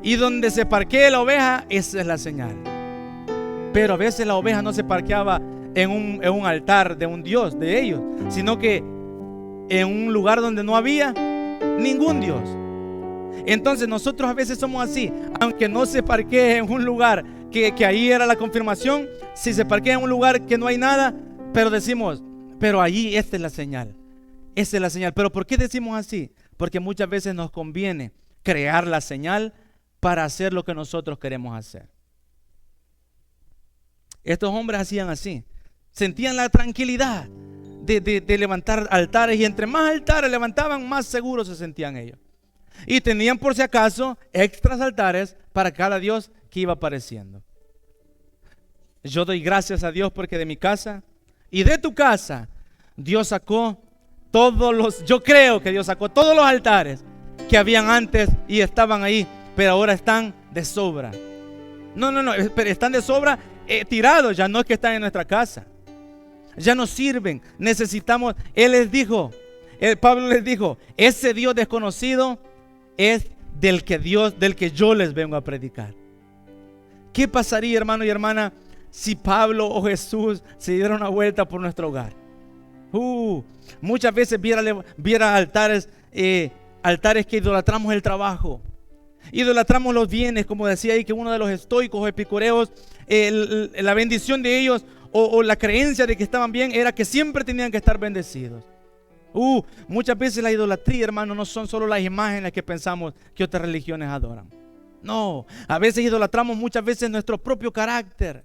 Y donde se parquee la oveja, esa es la señal. Pero a veces la oveja no se parqueaba en un altar de un Dios de ellos, sino que en un lugar donde no había ningún Dios. Entonces nosotros a veces somos así. Aunque no se parquee en un lugar que ahí era la confirmación, si se parquea en un lugar que no hay nada, pero decimos, pero allí esta es la señal. Esa es la señal. ¿Pero por qué decimos así? Porque muchas veces nos conviene crear la señal para hacer lo que nosotros queremos hacer. Estos hombres hacían así. Sentían la tranquilidad de levantar altares, y entre más altares levantaban, más seguros se sentían ellos. Y tenían por si acaso extras altares para cada Dios que iba apareciendo. Yo doy gracias a Dios porque de mi casa y de tu casa Dios sacó yo creo que Dios sacó todos los altares que habían antes y estaban ahí, pero ahora están de sobra. No, pero están de sobra tirados, ya no es que están en nuestra casa. Ya no sirven, necesitamos. Pablo les dijo, ese Dios desconocido es del que yo les vengo a predicar. ¿Qué pasaría, hermano y hermana, si Pablo o Jesús se diera una vuelta por nuestro hogar? Muchas veces viera altares que idolatramos el trabajo, idolatramos los bienes, como decía ahí que uno de los estoicos o epicureos, la bendición de ellos o la creencia de que estaban bien era que siempre tenían que estar bendecidos. Muchas veces la idolatría, hermano, no son solo las imágenes que pensamos que otras religiones adoran. No, a veces idolatramos muchas veces nuestro propio carácter,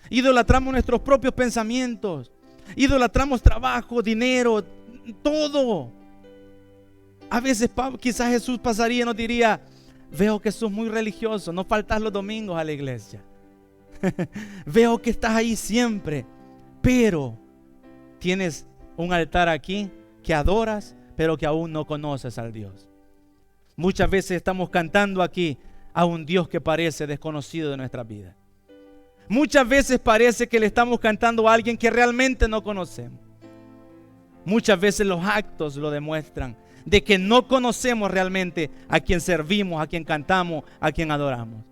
idolatramos nuestros propios pensamientos, idolatramos trabajo, dinero, todo. A veces quizás Jesús pasaría y nos diría, veo que sos muy religioso, no faltas los domingos a la iglesia. Veo que estás ahí siempre, pero tienes un altar aquí que adoras, pero que aún no conoces al Dios. Muchas veces estamos cantando aquí a un Dios que parece desconocido de nuestra vida. Muchas veces parece que le estamos cantando a alguien que realmente no conocemos. Muchas veces los actos lo demuestran, de que no conocemos realmente a quien servimos, a quien cantamos, a quien adoramos.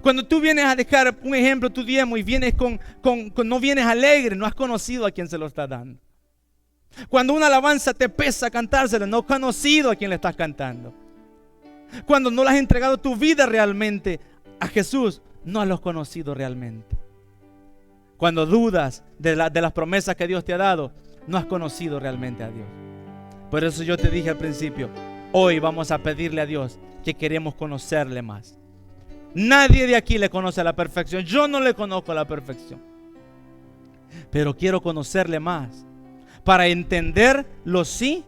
Cuando tú vienes a dejar un ejemplo tu diezmo y vienes no vienes alegre, no has conocido a quien se lo estás dando. Cuando una alabanza te pesa cantársela, no has conocido a quien le estás cantando. Cuando no le has entregado tu vida realmente a Jesús, no lo has conocido realmente. Cuando dudas de las promesas que Dios te ha dado, no has conocido realmente a Dios. Por eso yo te dije al principio, hoy vamos a pedirle a Dios que queremos conocerle más. Nadie de aquí le conoce a la perfección. Yo no le conozco a la perfección, pero quiero conocerle más para entender los sí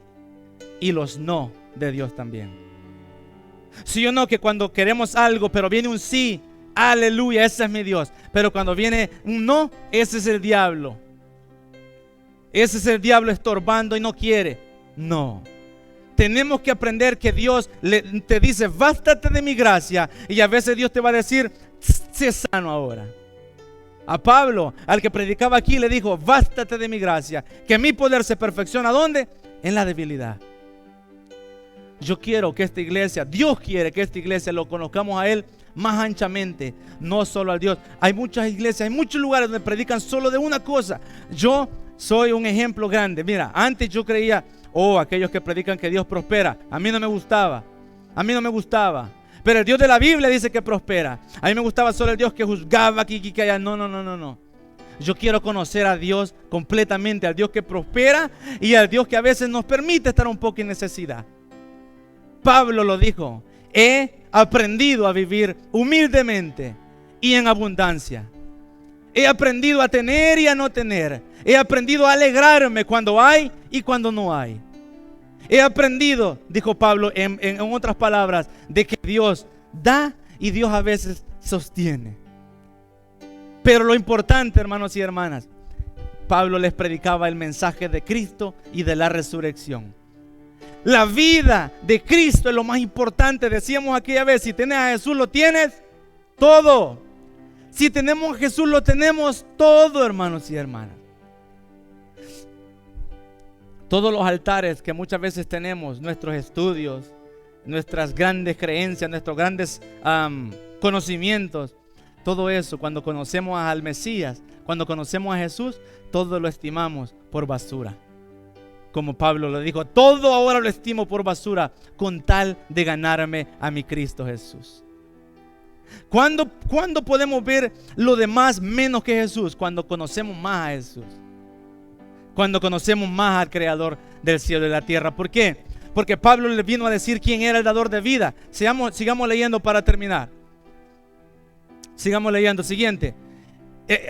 y los no de Dios también. Sí o no, que cuando queremos algo pero viene un sí, aleluya, ese es mi Dios. Pero cuando viene un no, ese es el diablo. Ese es el diablo estorbando y no quiere. No. Tenemos que aprender que Dios te dice, bástate de mi gracia. Y a veces Dios te va a decir, sé sano ahora. A Pablo, al que predicaba aquí, le dijo, bástate de mi gracia, que mi poder se perfecciona. ¿Dónde? En la debilidad. Yo quiero que esta iglesia, Dios quiere que esta iglesia lo conozcamos a Él más anchamente, no solo al Dios. Hay muchas iglesias, hay muchos lugares donde predican solo de una cosa. Yo soy un ejemplo grande. Mira, antes yo creía, aquellos que predican que Dios prospera. A mí no me gustaba. Pero el Dios de la Biblia dice que prospera. A mí me gustaba solo el Dios que juzgaba aquí y allá. No, no, no, no, no. Yo quiero conocer a Dios completamente, al Dios que prospera y al Dios que a veces nos permite estar un poco en necesidad. Pablo lo dijo: he aprendido a vivir humildemente y en abundancia. He aprendido a tener y a no tener. He aprendido a alegrarme cuando hay y cuando no hay. He aprendido, dijo Pablo en otras palabras, de que Dios da y Dios a veces sostiene. Pero lo importante, hermanos y hermanas, Pablo les predicaba el mensaje de Cristo y de la resurrección. La vida de Cristo es lo más importante. Decíamos aquella vez: si tienes a Jesús, lo tienes todo. Si tenemos a Jesús, lo tenemos todo, hermanos y hermanas. Todos los altares que muchas veces tenemos, nuestros estudios, nuestras grandes creencias, nuestros grandes conocimientos, todo eso, cuando conocemos al Mesías, cuando conocemos a Jesús, todo lo estimamos por basura. Como Pablo lo dijo: todo ahora lo estimo por basura con tal de ganarme a mi Cristo Jesús. ¿Cuándo podemos ver lo demás menos que Jesús? Cuando conocemos más a Jesús. Cuando conocemos más al Creador del cielo y de la tierra. ¿Por qué? Porque Pablo le vino a decir quién era el dador de vida. Sigamos leyendo para terminar. Sigamos leyendo. Siguiente.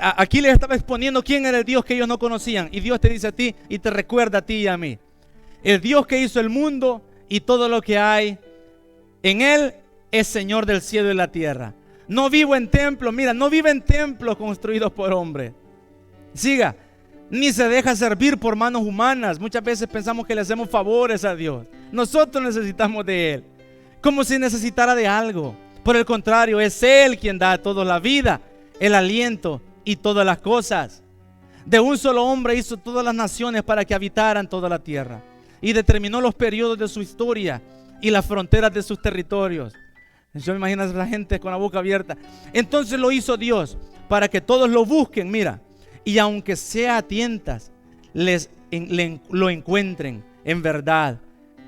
Aquí les estaba exponiendo quién era el Dios que ellos no conocían. Y Dios te dice a ti y te recuerda a ti y a mí: el Dios que hizo el mundo y todo lo que hay en él es Señor del cielo y la tierra. No vivo en templos, mira, no vive en templos construidos por hombres. Siga. Ni se deja servir por manos humanas. Muchas veces pensamos que le hacemos favores a Dios. Nosotros necesitamos de Él, como si necesitara de algo. Por el contrario, es Él quien da a todos la vida, el aliento y todas las cosas. De un solo hombre hizo todas las naciones para que habitaran toda la tierra, y determinó los periodos de su historia y las fronteras de sus territorios. Yo me imagino a la gente con la boca abierta. Entonces lo hizo Dios para que todos lo busquen, mira, y aunque sea a tientas, lo encuentren en verdad.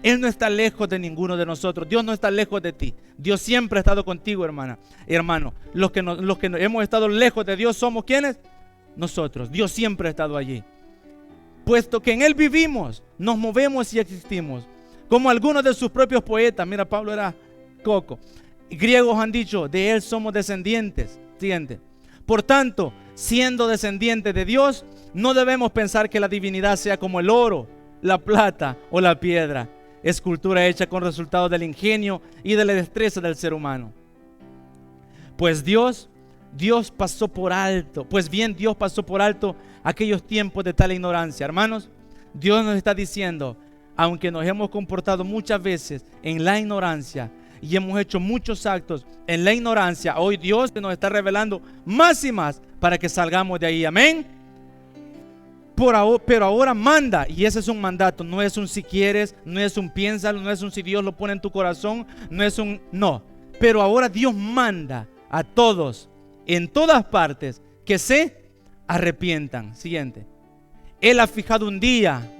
Él no está lejos de ninguno de nosotros. Dios no está lejos de ti. Dios siempre ha estado contigo, hermana, hermano. Los que hemos estado lejos de Dios somos ¿quiénes? Nosotros. Dios siempre ha estado allí. Puesto que en Él vivimos, nos movemos y existimos. Como algunos de sus propios poetas. Mira, Pablo era coco. Griegos han dicho: de Él somos descendientes. Siguiente. Por tanto, siendo descendientes de Dios, no debemos pensar que la divinidad sea como el oro, la plata o la piedra, escultura hecha con resultados del ingenio y de la destreza del ser humano. Pues Dios pasó por alto aquellos tiempos de tal ignorancia. Hermanos, Dios nos está diciendo: aunque nos hemos comportado muchas veces en la ignorancia y hemos hecho muchos actos en la ignorancia, hoy Dios nos está revelando más y más para que salgamos de ahí. Amén. Pero ahora manda, y ese es un mandato. No es un si quieres, no es un piénsalo, no es un si Dios lo pone en tu corazón, no. Pero ahora Dios manda a todos, en todas partes, que se arrepientan. Siguiente. Él ha fijado un día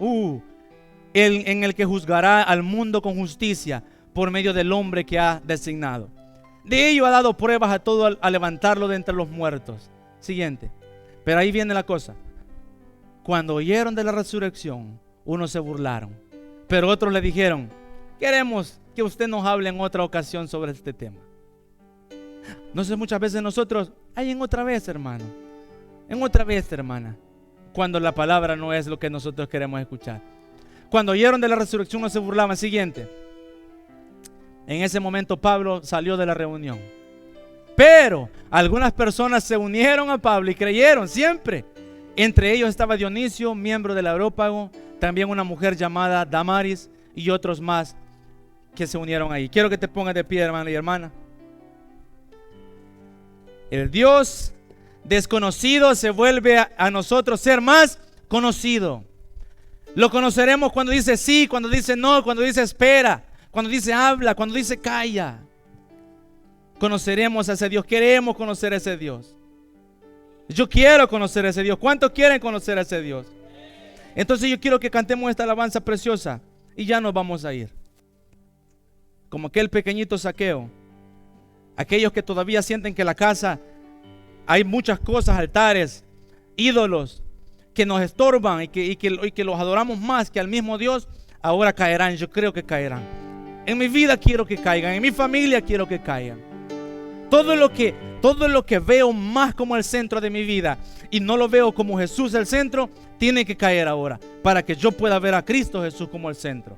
en el que juzgará al mundo con justicia por medio del hombre que ha designado. De ello ha dado pruebas a todo al levantarlo de entre los muertos. Siguiente. Pero ahí viene la cosa. Cuando oyeron de la resurrección, unos se burlaron, pero otros le dijeron: queremos que usted nos hable en otra ocasión sobre este tema. No sé, muchas veces nosotros, en otra vez, hermano, en otra vez, hermana, cuando la palabra no es lo que nosotros queremos escuchar. Cuando oyeron de la resurrección, unos se burlaban. Siguiente. En ese momento Pablo salió de la reunión, pero algunas personas se unieron a Pablo y creyeron siempre. Entre ellos estaba Dionisio, miembro del Areópago, también una mujer llamada Damaris y otros más que se unieron ahí. Quiero que te pongas de pie, hermano y hermana. El Dios desconocido se vuelve a nosotros ser más conocido. Lo conoceremos cuando dice sí, cuando dice no, cuando dice espera, cuando dice habla, cuando dice calla. Conoceremos a ese Dios, queremos conocer a ese Dios. Yo quiero conocer a ese Dios. ¿Cuántos quieren conocer a ese Dios? Entonces yo quiero que cantemos esta alabanza preciosa y ya nos vamos a ir. Como aquel pequeñito Zaqueo, Aquellos que todavía sienten que la casa hay muchas cosas, altares, ídolos que nos estorban y que los adoramos más que al mismo Dios, ahora caerán. Yo creo que caerán. En mi vida quiero que caigan, en mi familia quiero que caigan. Todo lo que veo más como el centro de mi vida y no lo veo como Jesús el centro, tiene que caer ahora para que yo pueda ver a Cristo Jesús como el centro.